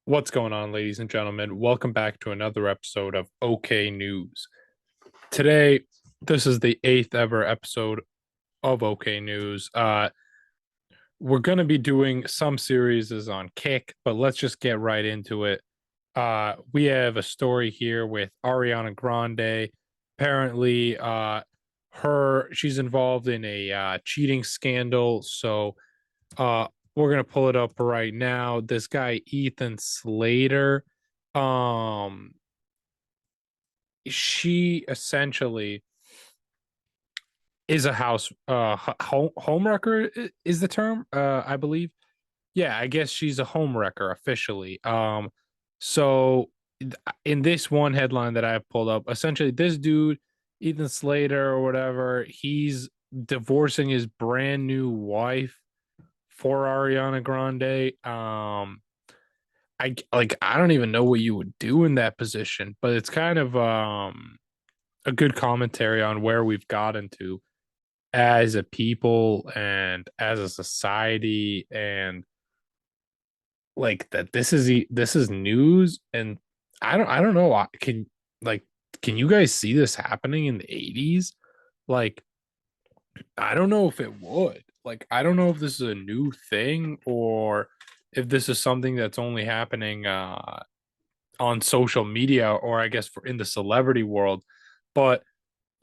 What's going on, ladies and gentlemen? Welcome back to another episode of OK News. Today, this is the eighth ever episode of OK News. We're going to be doing some series on Kick, but let's just get right into it. We have a story here with Ariana Grande. Apparently, she's involved in a cheating scandal. So, uh, we're gonna pull it up right now. This guy Ethan Slater, um, she essentially is a house home wrecker is the term, I believe. Yeah, I guess she's a home wrecker officially. So in this one headline that I have pulled up, essentially this dude, Ethan Slater or whatever, he's divorcing his brand new wife for Ariana Grande. I don't even know what you would do in that position, but it's kind of a good commentary on where we've gotten to as a people and as a society, and like that this is news. And I don't know, like can you guys see this happening in the 80s? Like I don't know if it would. Like I don't know if this is a new thing or if this is something that's only happening on social media, or I guess in the celebrity world. But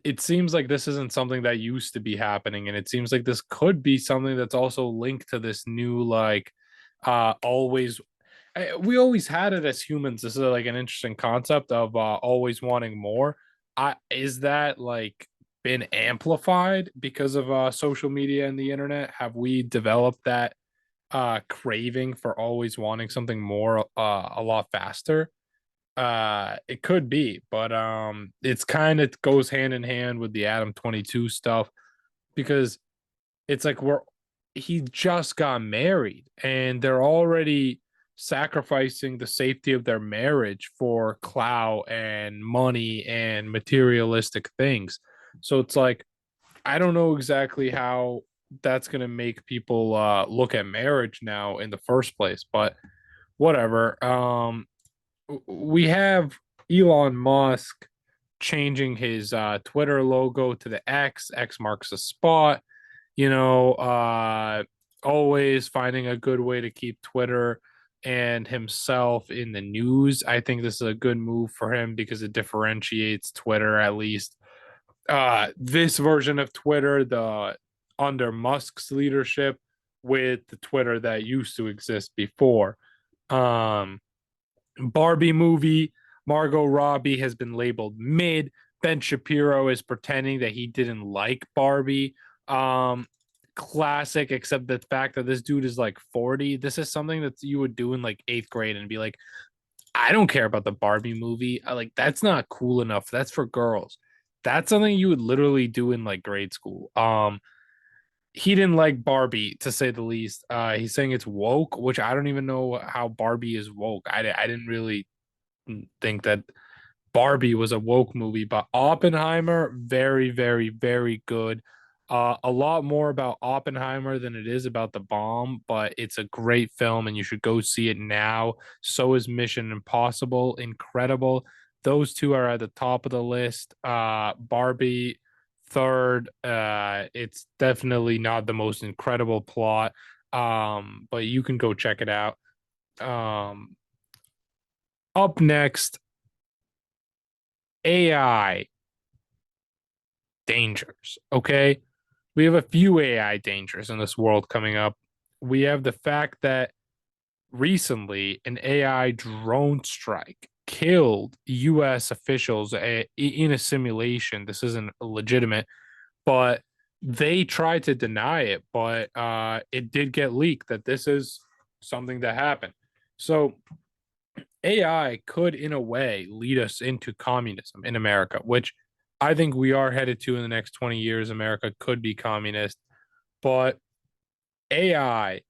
it seems like this isn't something that used to be happening, and it seems like this could be something that's also linked to this new like always we always had it as humans. This is like an interesting concept of always wanting more. Is that like been amplified because of social media and the internet? Have we developed that craving for always wanting something more a lot faster? It could be, but it's kind of goes hand in hand with the Adam 22 stuff, because it's like he just got married and they're already sacrificing the safety of their marriage for clout and money and materialistic things. So it's like I don't know exactly how that's going to make people look at marriage now in the first place, but whatever. We have Elon Musk changing his Twitter logo to the X. X marks the spot. You know, always finding a good way to keep Twitter and himself in the news. I think this is a good move for him because it differentiates Twitter, at least this version of Twitter, the under Musk's leadership, with the Twitter that used to exist before. Um, Barbie movie, Margot Robbie has been labeled mid. Ben Shapiro is pretending that he didn't like Barbie. Um, Classic, except the fact that this dude is like 40. This is something that you would do in like eighth grade and be like, I don't care about the Barbie movie. Like, that's not cool enough. That's for girls. That's something you would literally do in like grade school. He didn't like Barbie, to say the least. He's saying it's woke, which I don't even know how Barbie is woke. I didn't really think that Barbie was a woke movie, but Oppenheimer, very, very, very good. A lot more about Oppenheimer than it is about the bomb, but it's a great film and you should go see it now. So is Mission Impossible, incredible. Those two are at the top of the list. Barbie, third. It's definitely not the most incredible plot, but you can go check it out. Um, Up next, AI dangers. Okay. We have a few AI dangers in this world coming up. We have the fact that recently an AI drone strike killed US officials in a simulation. This isn't legitimate, but they tried to deny it, but it did get leaked that this is something that happened. So AI could, in a way, lead us into communism in America, which I think we are headed to in the next 20 years. America could be communist, but AI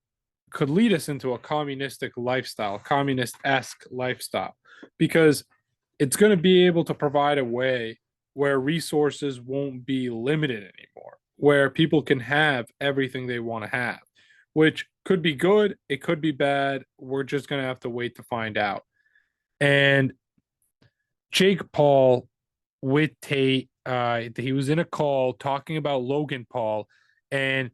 could lead us into a communistic lifestyle, communist esque lifestyle, because it's going to be able to provide a way where resources won't be limited anymore, where people can have everything they want to have, which Could be good, it could be bad. We're just gonna have to wait to find out. And Jake Paul with Tate, he was in a call talking about Logan Paul, and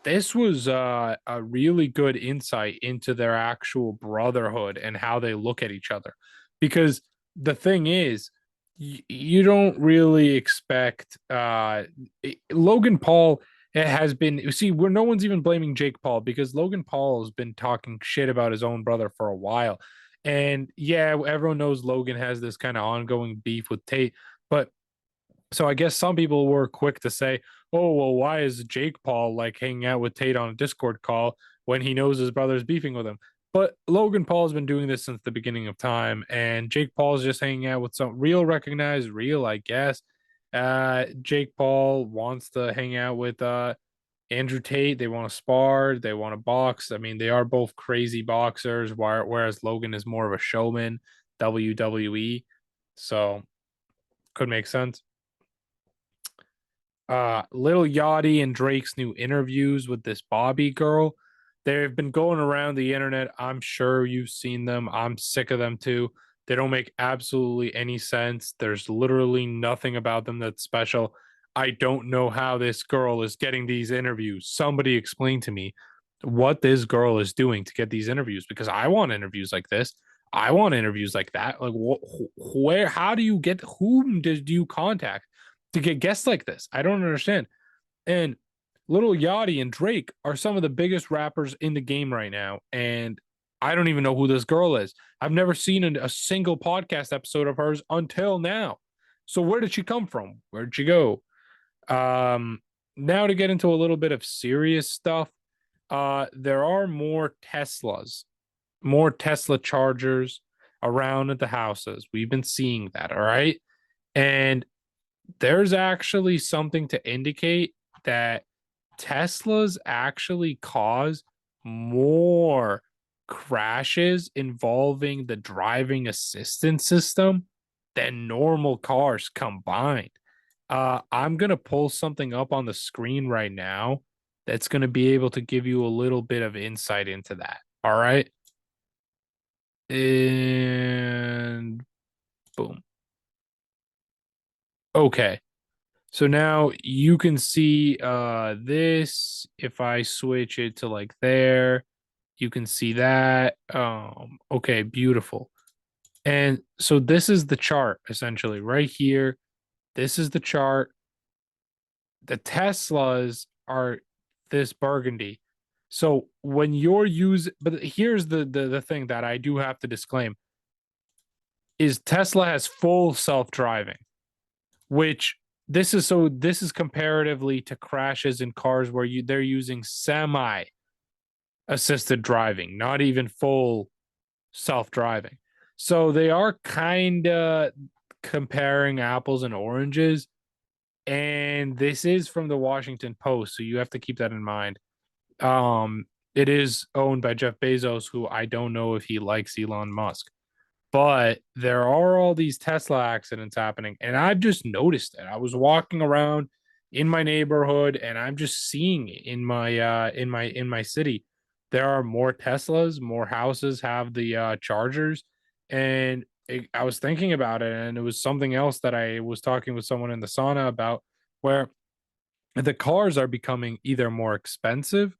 this was a really good insight into their actual brotherhood and how they look at each other. Because the thing is, you don't really expect Logan Paul has been, you see, where no one's even blaming Jake Paul because Logan Paul has been talking shit about his own brother for a while. And yeah, everyone knows Logan has this kind of ongoing beef with Tate, but so I guess some people were quick to say, "Oh, well, why is Jake Paul like hanging out with Tate on a Discord call when he knows his brother's beefing with him?" But Logan Paul's been doing this since the beginning of time, and Jake Paul's just hanging out with some real recognized real, I guess. Jake Paul wants to hang out with Andrew Tate. They want to spar, they want to box. I mean, they are both crazy boxers, whereas Logan is more of a showman, WWE. So could make sense. Little Yachty and Drake's new interviews with this Barbie girl. They've been going around the internet. I'm sure you've seen them. I'm sick of them too. They don't make absolutely any sense. There's literally nothing about them that's special. I don't know how this girl is getting these interviews. Somebody explain to me what this girl is doing to get these interviews because I want interviews like this. I want interviews like that. Like, where, how do you get, whom do you contact to get guests like this? I don't understand. And Little Yachty and Drake are some of the biggest rappers in the game right now. And I don't even know who this girl is. I've never seen a single podcast episode of hers until now. So where did she come from? Where did she go? Um, Now to get into a little bit of serious stuff. There are more Tesla chargers around at the houses. We've been seeing that, all right? And there's actually something to indicate that Teslas actually cause more crashes involving the driving assistance system than normal cars combined. I'm going to pull something up on the screen right now that's going to be able to give you a little bit of insight into that. All right. And boom. Okay. So now you can see this if I switch it to like there, you can see that. Okay, beautiful. And so this is the chart essentially right here. This is the chart. The Teslas are this burgundy. So when you're using, but here's the thing that I do have to disclaim is Tesla has full self-driving, which this is comparatively to crashes in cars where they're using semi assisted driving, not even full self-driving. So they are kind of comparing apples and oranges, and this is from the Washington Post, so you have to keep that in mind. um it is owned by Jeff Bezos, who I don't know if he likes Elon Musk. But there are all these Tesla accidents happening, and I've just noticed it. I was walking around in my neighborhood, and I'm just seeing it in my city. There are more Teslas, more houses have the chargers, and I was thinking about it, and it was something else that I was talking with someone in the sauna about, where the cars are becoming either more expensive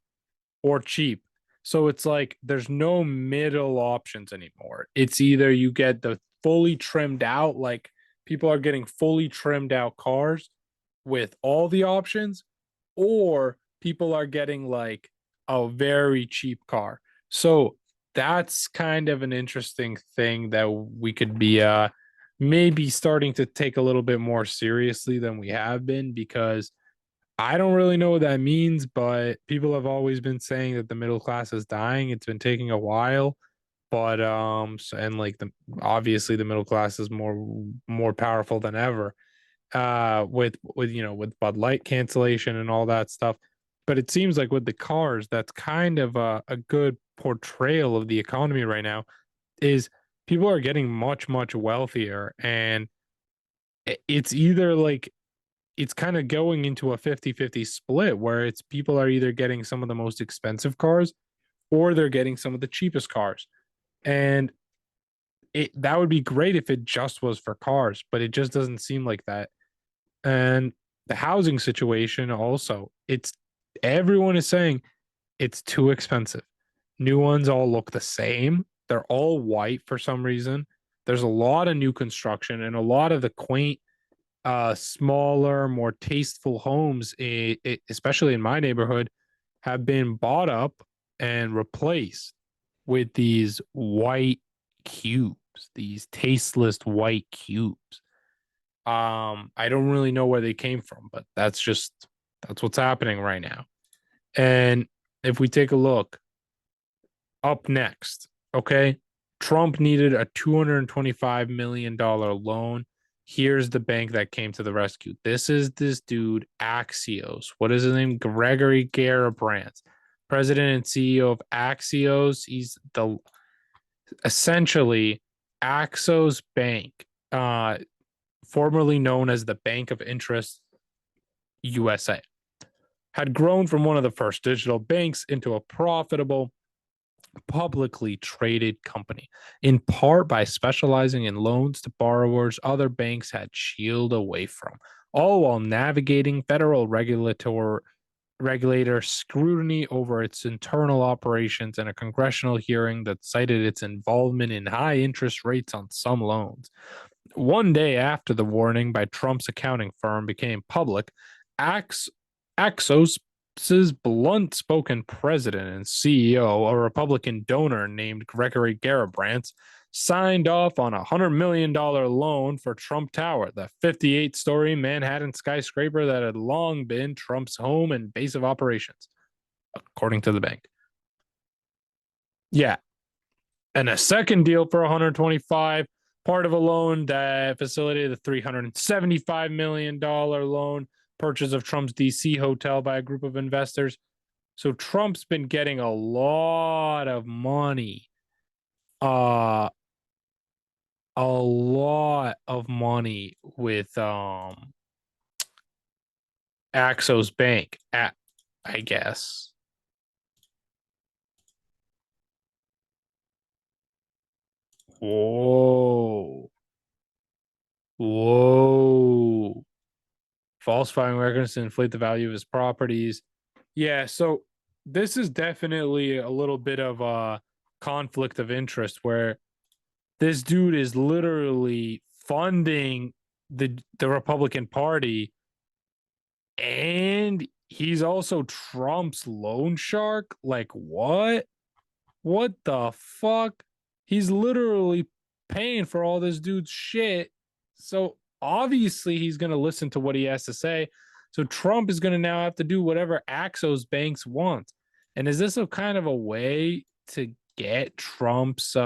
or cheap. So it's like there's no middle options anymore. It's either you get the fully trimmed out, like people are getting fully trimmed out cars with all the options, or people are getting like a very cheap car. So that's kind of an interesting thing that we could be maybe starting to take a little bit more seriously than we have been, because I don't really know what that means, but people have always been saying that the middle class is dying. It's been taking a while, but and like the obviously the middle class is more powerful than ever. With with Bud Light cancellation and all that stuff. But it seems like with the cars, that's kind of a good portrayal of the economy right now. Is people are getting much wealthier, and it's either like it's kind of going into a 50-50 split where it's people are either getting some of the most expensive cars or they're getting some of the cheapest cars. And that would be great if it just was for cars, but it just doesn't seem like that. And the housing situation also, it's everyone is saying it's too expensive. New ones all look the same. They're all white for some reason. There's a lot of new construction and a lot of the quaint, smaller, more tasteful homes, especially in my neighborhood, have been bought up and replaced with these white cubes, these tasteless white cubes. I don't really know where they came from, but that's what's happening right now. And if we take a look up next, okay, Trump needed a $225 million loan. Here's the bank that came to the rescue. This is this dude, Axios. What is his name? Gregory Garabrandt, president and CEO of Axios. He's the essentially Axos Bank, formerly known as the Bank of Interest USA, had grown from one of the first digital banks into a profitable, publicly traded company, in part by specializing in loans to borrowers other banks had shielded away from, all while navigating federal regulator scrutiny over its internal operations and a congressional hearing that cited its involvement in high interest rates on some loans. One day after the warning by Trump's accounting firm became public, Axos blunt spoken president and CEO, a Republican donor named Gregory Garabrandt, signed off on a $100 million loan for Trump Tower, the 58-story Manhattan skyscraper that had long been Trump's home and base of operations, according to the bank. Yeah. And a second deal for 125, part of a loan that facilitated the $375 million loan purchase of Trump's DC hotel by a group of investors. So Trump's been getting a lot of money. A lot of money with Axos Bank, I guess. Whoa. Whoa. Falsifying records to inflate the value of his properties. Yeah, so this is definitely a little bit of a conflict of interest where this dude is literally funding the Republican Party, and he's also Trump's loan shark. Like what? What the fuck? He's literally paying for all this dude's shit. So obviously he's going to listen to what he has to say. So Trump is going to now have to do whatever Axos banks want. And is this a kind of a way to get Trump's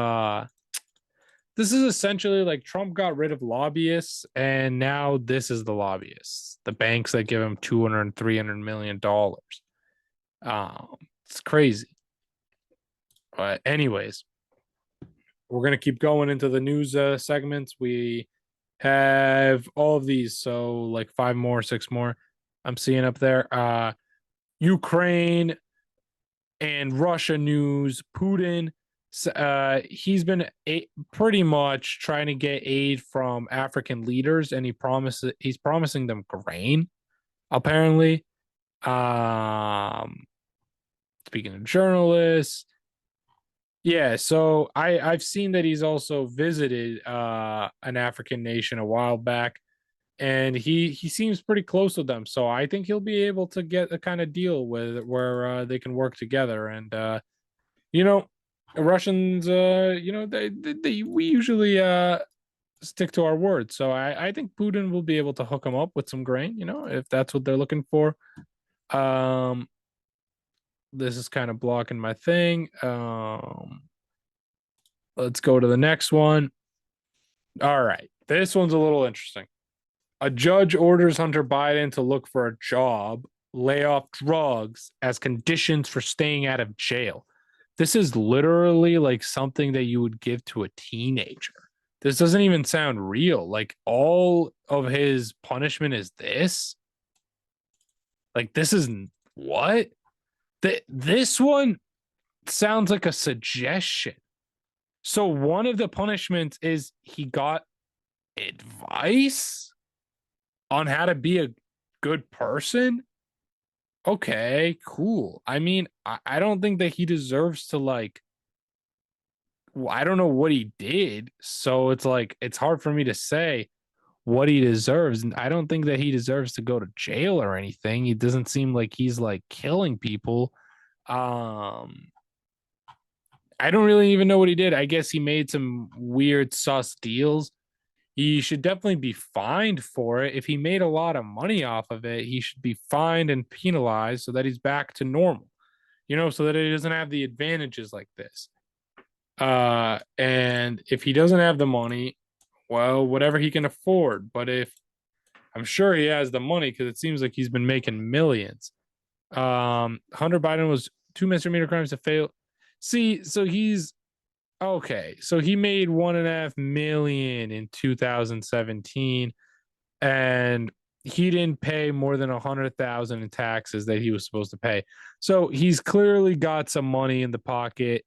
this is essentially like Trump got rid of lobbyists and now this is the lobbyists, the banks that give him 200 and 300 million dollars. It's crazy. But anyways, we're gonna keep going into the news segments. We have all of these, so like 5 more, 6 more. I'm seeing up there. Ukraine and Russia news. Putin, he's been pretty much trying to get aid from African leaders, and he's promising them grain. Apparently, speaking of journalists. Yeah, so I've seen that he's also visited an African nation a while back, and he seems pretty close with them. So I think he'll be able to get a kind of deal with where they can work together. And you know, Russians, we usually stick to our word. So I think Putin will be able to hook them up with some grain. If that's what they're looking for. Um, this is kind of blocking my thing. Let's go to the next one. All right. This one's a little interesting. A judge orders Hunter Biden to look for a job, lay off drugs as conditions for staying out of jail. This is literally like something that you would give to a teenager. This doesn't even sound real. Like all of his punishment is this. Like this is what? This one sounds like a suggestion. So one of the punishments is he got advice on how to be a good person. Okay, cool. I mean, I don't think that he deserves to like, well, I don't know what he did. So it's like, it's hard for me to say what he deserves. And I don't think that he deserves to go to jail or anything. He doesn't seem like he's like killing people. Um, I don't really even know what he did. I guess he made some weird sus deals. He should definitely be fined for it. If he made a lot of money off of it, he should be fined and penalized so that he's back to normal, so that he doesn't have the advantages like this. And if he doesn't have the money, well, whatever he can afford. But if I'm sure he has the money because it seems like he's been making millions. Hunter Biden was two misdemeanor crimes to fail. See, so he's okay. So he made 1.5 million in 2017, and he didn't pay more than 100,000 in taxes that he was supposed to pay. So he's clearly got some money in the pocket.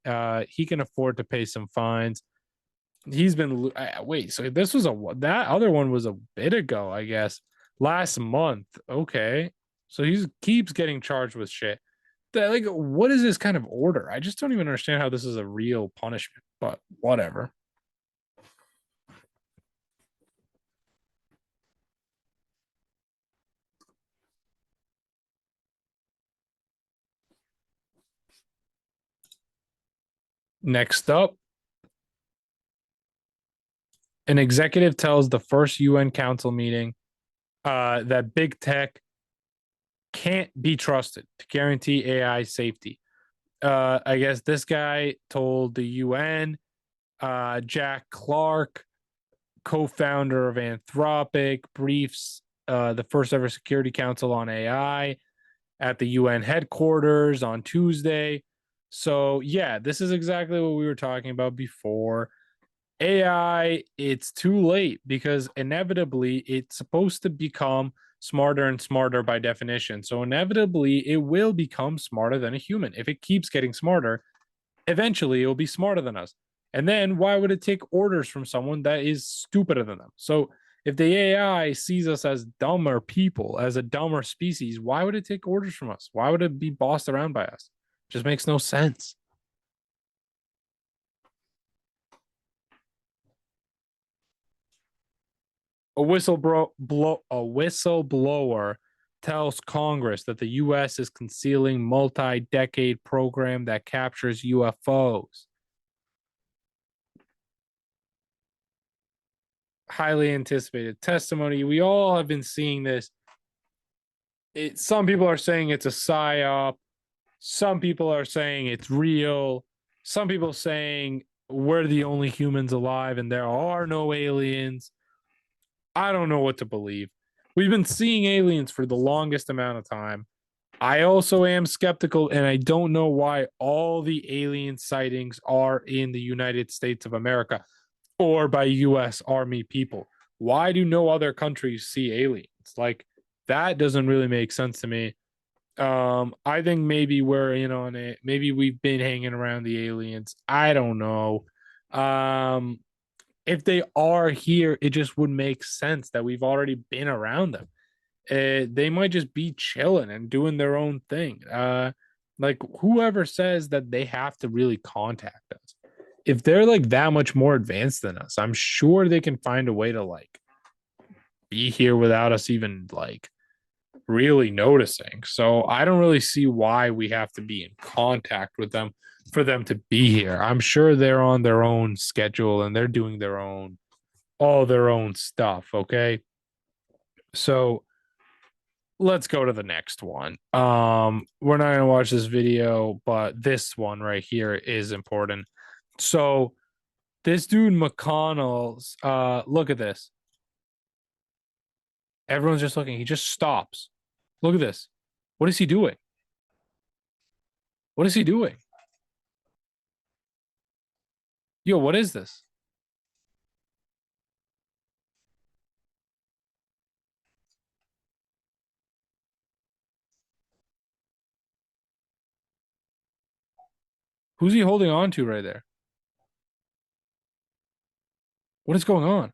He can afford to pay some fines. He's been wait. So this was that other one was a bit ago, I guess, last month. Okay, so he keeps getting charged with shit. Like, what is this kind of order? I just don't even understand how this is a real punishment. But whatever. Next up, an executive tells the first UN Council meeting that big tech can't be trusted to guarantee AI safety. I guess this guy told the UN, Jack Clark, co founder of Anthropic, briefs the first ever Security Council on AI at the UN headquarters on Tuesday. So, yeah, this is exactly what we were talking about before. AI, it's too late because inevitably it's supposed to become smarter and smarter by definition. So inevitably it will become smarter than a human. If it keeps getting smarter, eventually it will be smarter than us. And then why would it take orders from someone that is stupider than them? So if the AI sees us as dumber people, as a dumber species, why would it take orders from us? Why would it be bossed around by us? Just makes no sense. A whistleblower tells Congress that the U.S. is concealing multi-decade program that captures UFOs. Highly anticipated testimony. We all have been seeing this. Some people are saying it's a psyop. Some people are saying it's real. Some people saying we're the only humans alive and there are no aliens. I don't know what to believe. We've been seeing aliens for the longest amount of time. I also am skeptical, and I don't know why all the alien sightings are in the United States of America or by US Army people. Why do no other countries see aliens? Like, that doesn't really make sense to me. I think maybe we're in on it. Maybe we've been hanging around the aliens. I don't know. Um, if they are here, it just would make sense that we've already been around them. They might just be chilling and doing their own thing. Like whoever says that they have to really contact us, if they're like that much more advanced than us, I'm sure they can find a way to like be here without us even like really noticing. So I don't really see why we have to be in contact with them for them to be here. I'm sure they're on their own schedule and they're doing all their own stuff. Okay. So let's go to the next one. We're not gonna watch this video, but this one right here is important. So this dude McConnell's look at this. Everyone's just looking. He just stops. Look at this. What is he doing? What is he doing? Yo, what is this? Who's he holding on to right there? What is going on?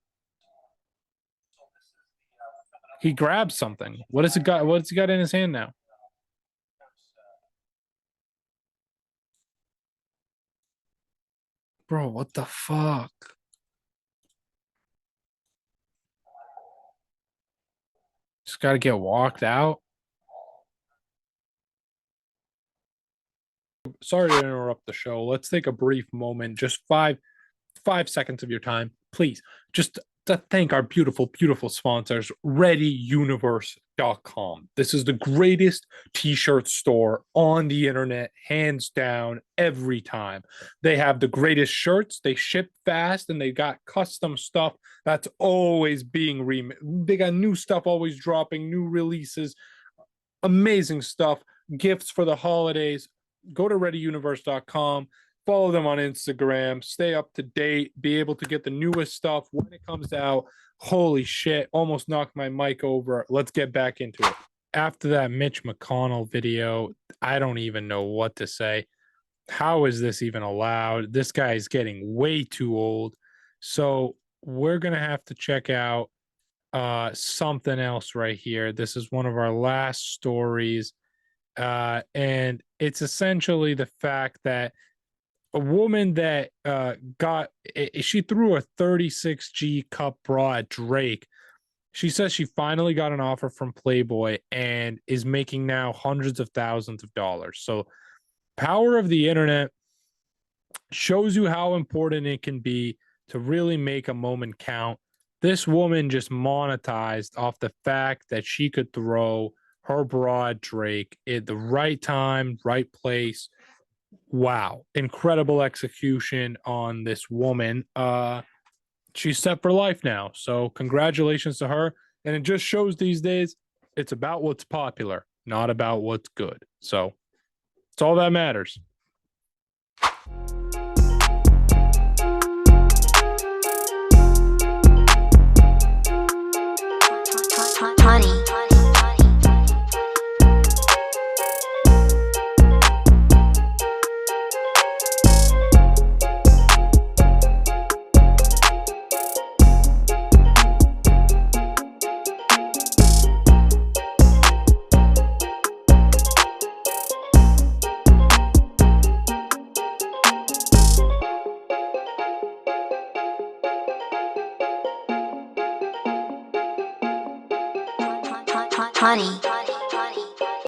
He grabs something. What has it got? What's he got in his hand now? Bro, what the fuck? Just got to get walked out. Sorry to interrupt the show. Let's take a brief moment, just 5 seconds of your time, please, just to thank our beautiful, beautiful sponsors, ReadyUniverse.com. This is the greatest t-shirt store on the internet, hands down, every time. They have the greatest shirts, they ship fast, and they got custom stuff that's always being remade. They got new stuff always dropping, new releases, amazing stuff, gifts for the holidays. Go to readyuniverse.com, follow them on Instagram, stay up to date, be able to get the newest stuff when it comes out. Holy shit, almost knocked my mic over. Let's get back into it. After that Mitch McConnell video, I don't even know what to say. How is this even allowed? This guy is getting way too old. So we're going to have to check out something else right here. This is one of our last stories. And it's essentially the fact that a woman that she threw a 36G cup bra at Drake. She says she finally got an offer from Playboy and is making now hundreds of thousands of dollars. So, power of the internet shows you how important it can be to really make a moment count. This woman just monetized off the fact that she could throw her bra at Drake at the right time, right place. Wow, incredible execution on this woman. She's set for life now. So congratulations to her. And it just shows these days it's about what's popular, not about what's good. So it's all that matters. Honey. Honey.